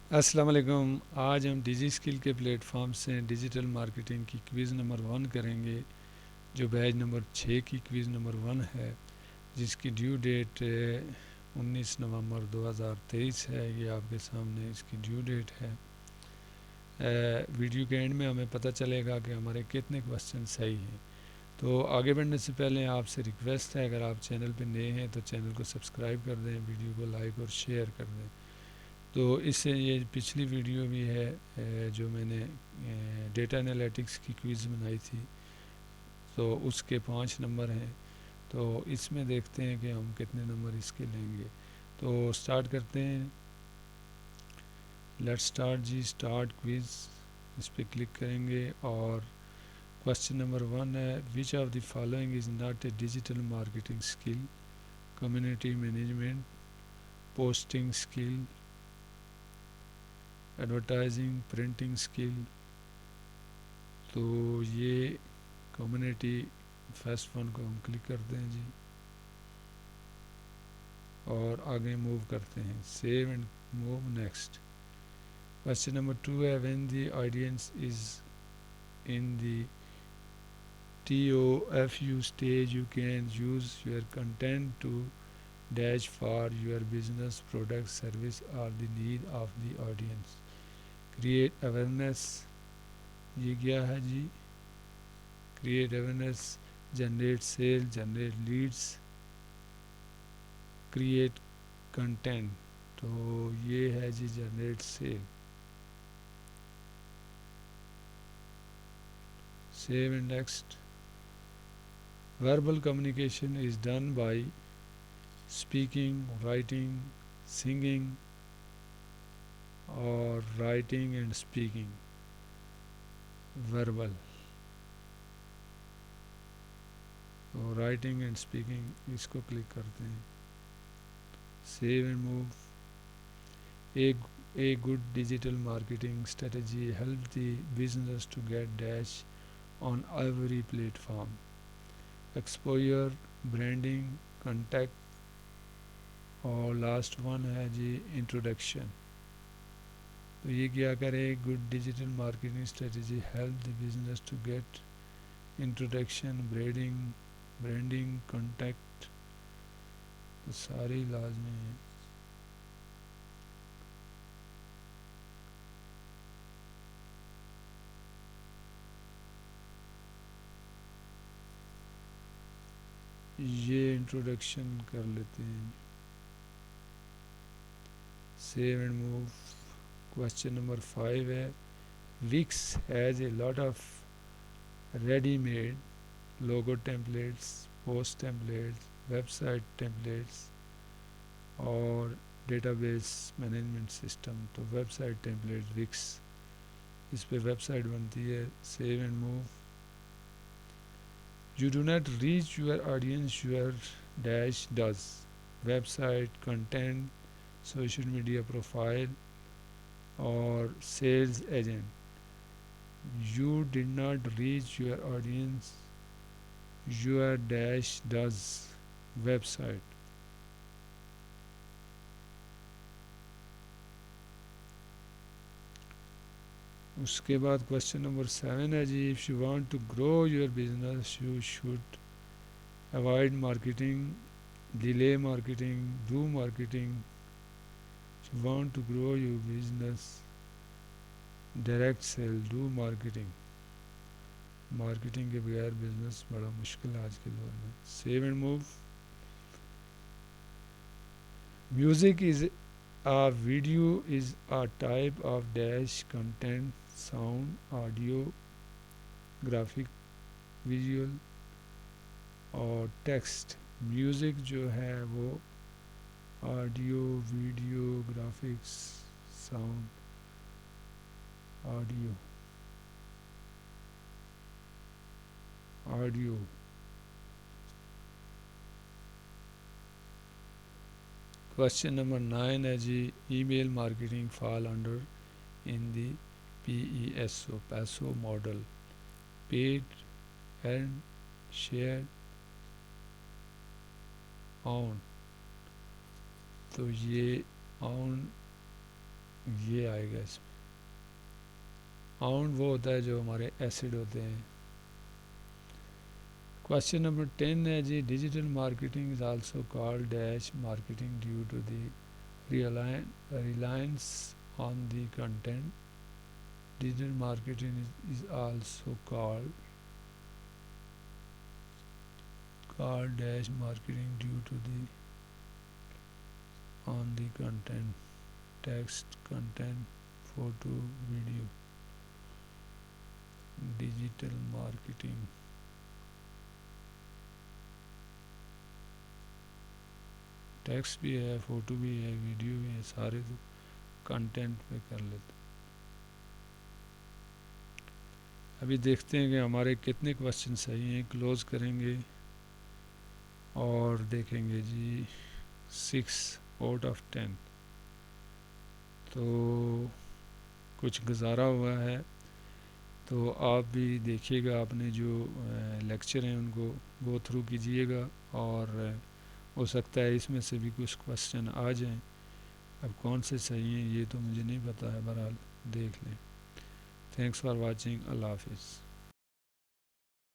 अस्सलाम वालेकुम। आज हम डिजी स्किल के प्लेटफॉर्म से डिजिटल मार्केटिंग की क्विज़ नंबर 1 करेंगे, जो बैच नंबर 6 की क्विज़ नंबर 1 है, जिसकी ड्यू डेट 19 नवंबर 2023 है। ये आपके सामने इसकी ड्यू डेट है। वीडियो के एंड में हमें पता चलेगा कि हमारे कितने क्वेश्चन सही हैं। तो आगे बढ़ने से पहले आपसे रिक्वेस्ट है, अगर आप चैनल पर नए हैं तो चैनल को सब्सक्राइब कर दें, वीडियो को लाइक और शेयर कर दें। तो इससे ये पिछली वीडियो भी है जो मैंने डेटा एनालिटिक्स की क्विज़ बनाई थी, तो उसके 5 नंबर हैं। तो इसमें देखते हैं कि हम कितने नंबर इसके लेंगे। तो स्टार्ट करते हैं। लेट्स स्टार्ट जी, स्टार्ट क्विज़। इस पर क्लिक करेंगे और क्वेश्चन नंबर 1 है, which of the following is not a digital marketing skill? Community management, posting skill, advertising, printing skill. तो ये कम्युनिटी फर्स्ट वन को हम क्लिक करते हैं जी, और आगे मूव करते हैं, save and move next. Question number 2 है, when the audience is in the TOFU stage, you can use your content to dash for your business, product, service or the need of the audience. Create awareness, ये क्या है जी? Create awareness, generate sales, generate leads, create content. तो ये है जी generate sale. Save and next. Verbal communication is done by speaking, writing, singing और writing and speaking. Verbal, तो राइटिंग एंड स्पीकिंग, इसको क्लिक करते हैं, save and move. A good digital marketing strategy helps the business to get dash on every platform. Exposure, branding, contact, और last one है जी introduction. तो ये क्या करे? Good digital marketing strategy help the business to get introduction, branding, contact. तो सारी लाजमी हैं। ये इंट्रोडक्शन कर लेते हैं, save and move. Question number 5 है, Wix has a lot of readymade logo templates, post templates, website templates और डेटाबेस मैनेजमेंट सिस्टम। तो वेबसाइट टेम्पलेट विक्स, इस पे वेबसाइट बनती है, save and move. You do not reach your audience, your dash does. Website, content, social media profile और sales agent. You did not reach your audience, your dash does. Website. उसके बाद question number 7 है जी, if you want to grow your business you should avoid marketing, delay marketing, do marketing. If you want to grow your business, direct sale, do marketing. Marketing के बगैर business बड़ा मुश्किल है आज के दौर में, save and move. Music is a video is a type of dash content, sound, audio, graphic, visual और टेक्स्ट। म्यूज़िक जो है वो audio, video, graphics, sound, audio, audio. Question number 9 है जी, email marketing fall under in the PESO PESO model, paid, and, share, on. तो ये on ये आएगा इसमें। आउंड वो होता है जो हमारे एसिड होते हैं। क्वेश्चन नंबर 10 है जी, digital marketing is also called dash marketing due to the reliance on the content. Digital marketing is also called dash marketing due to the on the content, text, content, photo, video. Digital marketing, text भी है, photo भी है, video भी है, सारे तो content पे कर लेते। अभी देखते हैं कि हमारे कितने क्वेश्चन सही हैं। क्लोज करेंगे और देखेंगे जी 6 आउट ऑफ 10, तो कुछ गुजारा हुआ है। तो आप भी देखिएगा, आपने जो लेक्चर हैं उनको गो थ्रू कीजिएगा और हो सकता है इसमें से भी कुछ क्वेश्चन आ जाएं। अब कौन से सही हैं ये तो मुझे नहीं पता है, बहरहाल देख लें। Thanks for watching. अल्लाह हाफिज़।